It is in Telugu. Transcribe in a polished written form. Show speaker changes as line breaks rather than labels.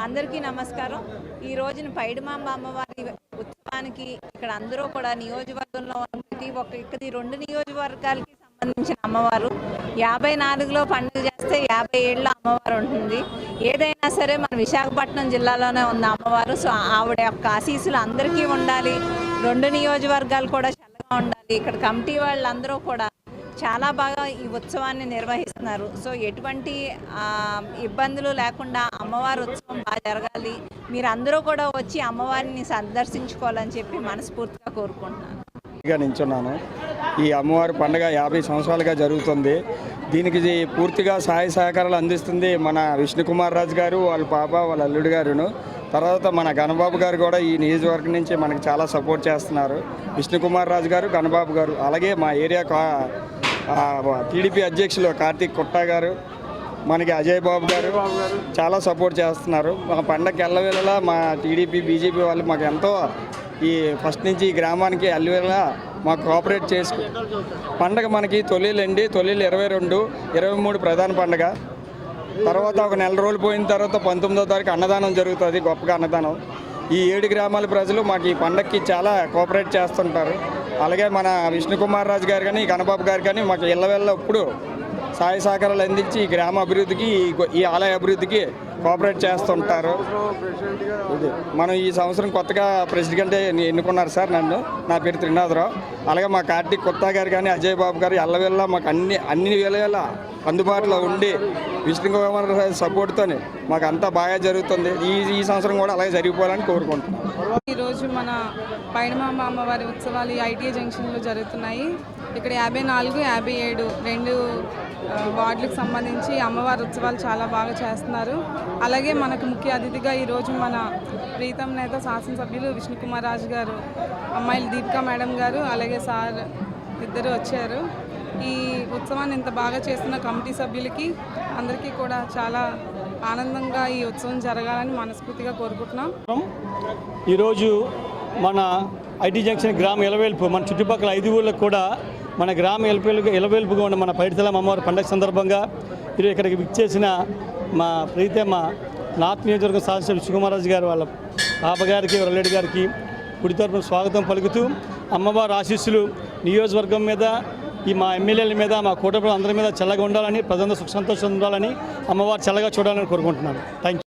అందరికీ నమస్కారం. ఈ రోజున పైడిమాంబ అమ్మవారి ఉత్సవానికి ఇక్కడ అందరూ కూడా నియోజకవర్గంలో ఇక్కడ 2 నియోజకవర్గాలకి సంబంధించిన అమ్మవారు 54లో పండుగ చేస్తే 50 ఏళ్ళ అమ్మవారు ఉంటుంది. ఏదైనా సరే మన విశాఖపట్నం జిల్లాలోనే ఉన్న అమ్మవారు. సో ఆవిడ యొక్క ఆశీస్సులు అందరికీ ఉండాలి. 2 నియోజకవర్గాలు కూడా చల్లగా ఉండాలి. ఇక్కడ కమిటీ వాళ్ళందరూ కూడా చాలా బాగా ఈ ఉత్సవాన్ని నిర్వహిస్తున్నారు. సో ఎటువంటి ఇబ్బందులు లేకుండా అమ్మవారి ఉత్సవం బాగా జరగాలి. మీరందరూ కూడా వచ్చి అమ్మవారిని సందర్శించుకోవాలని చెప్పి మనస్ఫూర్తిగా కోరుకుంటున్నాను.
నించున్నాను. ఈ అమ్మవారి పండుగ 50 సంవత్సరాలుగా జరుగుతుంది. దీనికి పూర్తిగా సహాయ సహకారాలు అందిస్తుంది మన విష్ణుకుమార్ రాజు గారు, వాళ్ళ పాప, వాళ్ళ అల్లుడు గారును. తర్వాత మన గణబాబు గారు కూడా ఈ నియోజకవర్గం నుంచి మనకి చాలా సపోర్ట్ చేస్తున్నారు. విష్ణుకుమార్ రాజు గారు, గణబాబు గారు, అలాగే మా ఏరియా టీడీపీ అధ్యక్షులు కార్తీక్ కుట్టా గారు, మనకి అజయ్ బాబు గారు చాలా సపోర్ట్ చేస్తున్నారు. మా పండగకి ఎల్లవేళలా మా టీడీపీ బీజేపీ వాళ్ళు మాకు ఎంతో ఈ ఫస్ట్ నుంచి ఈ గ్రామానికి ఎల్లవేళలా మాకు కోఆపరేట్ చేసుకు పండగ మనకి తొలిలండి. తొలిలు 22, 23 ప్రధాన పండగ. తర్వాత ఒక నెల రోజులు పోయిన తర్వాత 19వ తారీఖు అన్నదానం జరుగుతుంది, గొప్పగా అన్నదానం. ఈ 7 గ్రామాల ప్రజలు మాకు ఈ పండగకి చాలా కోఆపరేట్ చేస్తుంటారు. అలాగే మన విష్ణుకుమార్ రాజు గారు కానీ, గణబాబు గారు కానీ మాకు ఇళ్ళవేళ్ళ ఇప్పుడు సహాయ సహకారాలు అందించి ఈ గ్రామ అభివృద్ధికి, ఈ ఆలయ అభివృద్ధికి కోఆపరేట్ చేస్తుంటారు. ఇది మనం ఈ సంవత్సరం కొత్తగా ప్రెసిడెంట్ ఎన్నుకున్నారు సార్ నన్ను. నా పేరు త్రినాథరావు. అలాగే మా కార్తీక్ కుట్టా గారు కానీ, అజయ్ బాబు గారు ఎల్లవేళ్ళ మాకు అన్ని వేళ అందుబాటులో ఉండి విష్ణుకుమార్ సపోర్ట్తో మాకు అంతా బాగా జరుగుతుంది. ఈ సంవత్సరం కూడా అలాగే జరిగిపోవాలని కోరుకుంటున్నాం.
ఈరోజు మన పైడిమాంబ అమ్మవారి ఉత్సవాలు ఐటీఐ జంక్షన్లో జరుగుతున్నాయి. ఇక్కడ 54, 57 2 వార్డులకు సంబంధించి అమ్మవారి ఉత్సవాలు చాలా బాగా చేస్తున్నారు. అలాగే మనకు ముఖ్య అతిథిగా ఈరోజు మన ప్రీతం నేత శాసనసభ్యులు విష్ణుకుమార్ రాజు గారు, అమ్మాయిలు దీపికా మేడం గారు, అలాగే సార్ ఇద్దరు వచ్చారు. ఈ ఉత్సవాన్ని ఇంత బాగా చేస్తున్న కమిటీ సభ్యులకి అందరికీ కూడా చాలా ఆనందంగా ఈ ఉత్సవం జరగాలని మనస్ఫూర్తిగా కోరుకుంటున్నాం.
ఈరోజు మన ఐటీ జంక్షన్ గ్రామ ఎలవేల్పు, మన చుట్టుపక్కల 5 ఊళ్ళకు కూడా మన గ్రామ ఎలవేల్పుగా ఉన్న మన పైడితల్లమ్మ అమ్మవారి పండుగ సందర్భంగా ఈరోజు ఇక్కడికి విచ్చేసిన మా ప్రీతమ్మ నార్త్ నియోజకవర్గం శాసనసభ్యులు విష్ణుకుమార్ గారు, వాళ్ళ పాపగారికి, రెడ్డి గారికి గుడి తరపున స్వాగతం పలుకుతూ అమ్మవారి ఆశీస్సులు నియోజకవర్గం మీద, ఈ మా ఎమ్మెల్యేల మీద, మా కూటమి అందరి మీద చల్లగా ఉండాలని, ప్రజలందరూ సుఖ సంతోషం ఉండాలని, అమ్మవారు చల్లగా చూడాలని కోరుకుంటున్నాను. Thank you.